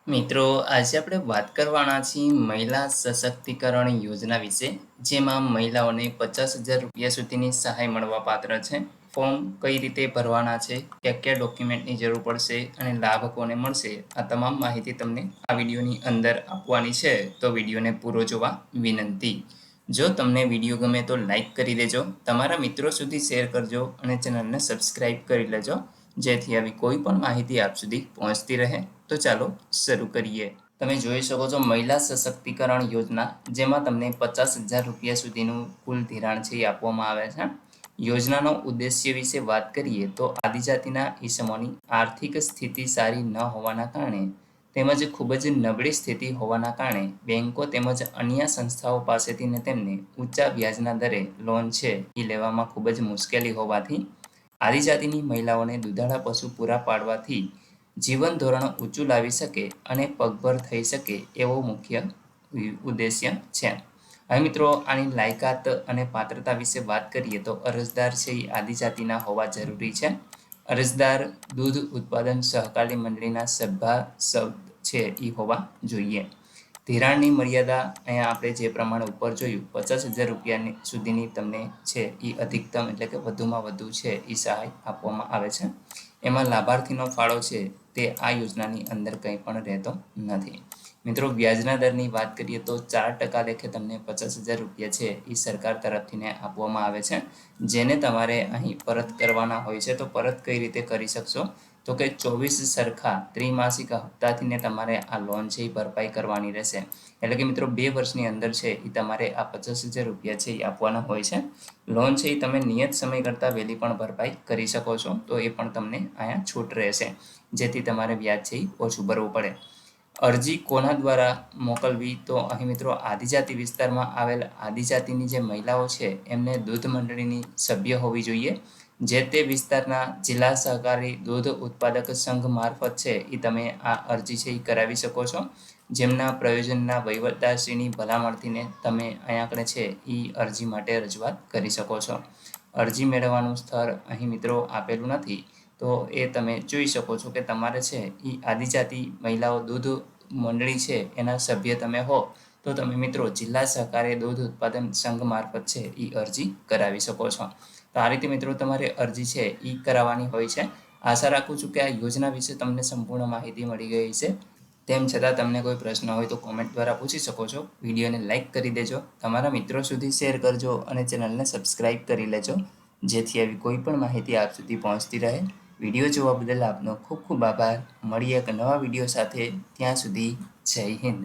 મિત્રો, આજે આપણે વાત કરવાના છીએ મહિલા સશક્તિકરણ યોજના વિશે, જેમાં મહિલાઓને 50,000 રૂપિયા સુધીની સહાય મળવા પાત્ર છે. ફોર્મ કઈ રીતે ભરવાના છે, ક્યાં ક્યાં ડોક્યુમેન્ટની જરૂર પડશે અને લાભ કોને મળશે, આ તમામ માહિતી તમને આ વિડીયોની અંદર આપવાની છે. તો વિડીયોને પૂરો જોવા વિનંતી. જો તમને વિડીયો ગમે તો લાઈક કરી દેજો, તમારા મિત્રો સુધી શેર કરજો અને ચેનલને સબસ્ક્રાઈબ કરી લેજો, જેથી આવી કોઈ પણ માહિતી આપ સુધી પહોંચતી રહે. તો ચાલો શરૂ કરીએ. તમે જોઈ શકો છો મહિલા સશક્તિકરણ યોજના, જેમાં તમને 50,000 રૂપિયા સુધીનું કુલ ધિરાણ છે એ આપવામાં આવે છે. યોજનાનો ઉદ્દેશ્ય વિશે વાત કરીએ તો આદિજાતિના ઈસમોની આર્થિક સ્થિતિ સારી ન હોવાના કારણે તેમજ ખૂબ જ નબળી સ્થિતિ હોવાના કારણે બેંકો તેમજ અન્ય સંસ્થાઓ પાસેથી તેમને ઊંચા વ્યાજના દરે લોન છે એ લેવામાં ખૂબ જ મુશ્કેલી હોવાથી આદિજાતિની મહિલાઓને દુધાળા પશુ પૂરા પાડવાથી જીવન ધોરણ ઊંચું લાવી શકે અને પગભર થઈ શકે એવો મુખ્ય ઉદ્દેશ્ય છે. હવે મિત્રો, આની લાયકાત અને પાત્રતા વિશે વાત કરીએ તો અરજદાર છે એ આદિજાતિના હોવા જરૂરી છે. અરજદાર દૂધ ઉત્પાદન સહકારી મંડળીના સભ્ય છે એ હોવા જોઈએ. ધિરાણની મર્યાદા અહીંયા આપણે જે પ્રમાણે ઉપર જોયું 50,000 રૂપિયા સુધીની તમને છે એ અધિકતમ એટલે કે વધુમાં વધુ છે એ સહાય આપવામાં આવે છે. એમાં લાભાર્થીનો ફાળો છે તે આ યોજનાની અંદર કંઈ પણ રહેતો નથી. મિત્રો, વ્યાજના દરની વાત કરીએ તો 4% લેખે તમને 50,000 રૂપિયા છે એ સરકાર તરફથી આપવામાં આવે છે, જેને તમારે અહીં પરત કરવાના હોય છે. તો પરત કઈ રીતે કરી શકશો? તો કે 24 સરખા ત્રિમાસિક હપ્તાથી તમારે આ લોન છે એ ભરપાઈ કરવાની રહેશે. એટલે કે મિત્રો, 2 વર્ષની અંદર છે એ તમારે આ 50,000 રૂપિયા છે એ આપવાના હોય છે. લોન છે એ તમે નિયત સમય કરતાં વહેલી પણ ભરપાઈ કરી શકો છો, તો એ પણ તમને અહીંયા છૂટ રહેશે, જેથી તમારે વ્યાજ છે એ ઓછું ભરવું પડે. અરજી કોના દ્વારા મોકલવી? તો અહીં મિત્રો, આદિજાતિ વિસ્તારમાં આવેલ આદિજાતિની જે મહિલાઓ છે એમને દૂધ મંડળીની સભ્ય હોવી જોઈએ. જે તે વિસ્તારના જિલ્લા સહકારી દૂધ ઉત્પાદક સંઘ મારફત છે એ તમે આ અરજી છે એ કરાવી શકો છો, જેમના પ્રયોજનના વહીવટદારશ્રીની ભલામણથીને તમે અહીંયા આગળ છે એ અરજી માટે રજૂઆત કરી શકો છો. અરજી મેળવવાનું સ્થળ અહીં મિત્રો આપેલું નથી, તો એ તમે જોઈ શકો છો કે તમારે છે એ આદિજાતિ મહિલાઓ દૂધ મંડળી છે એના સભ્ય તમે હો તો તમે મિત્રો જિલ્લા સહકારી દૂધ ઉત્પાદન સંઘ મારફત છે એ અરજી કરાવી શકો છો. તો આ રીતે મિત્રો તમારે અરજી છે એ કરાવવાની હોય છે. આશા રાખું છું કે આ યોજના વિશે તમને સંપૂર્ણ માહિતી મળી ગઈ છે. તેમ છતાં તમને કોઈ પ્રશ્ન હોય તો કોમેન્ટ દ્વારા પૂછી શકો છો. વિડીયોને લાઇક કરી દેજો, તમારા મિત્રો સુધી શેર કરજો અને ચેનલને સબસ્ક્રાઈબ કરી લેજો, જેથી આવી કોઈ પણ માહિતી આપ સુધી પહોંચતી રહે. વિડીયો જોવા બદલ આપનો ખૂબ ખૂબ આભાર. મળીએ એક નવા વિડીયો સાથે. ત્યાં સુધી જય હિન્દ.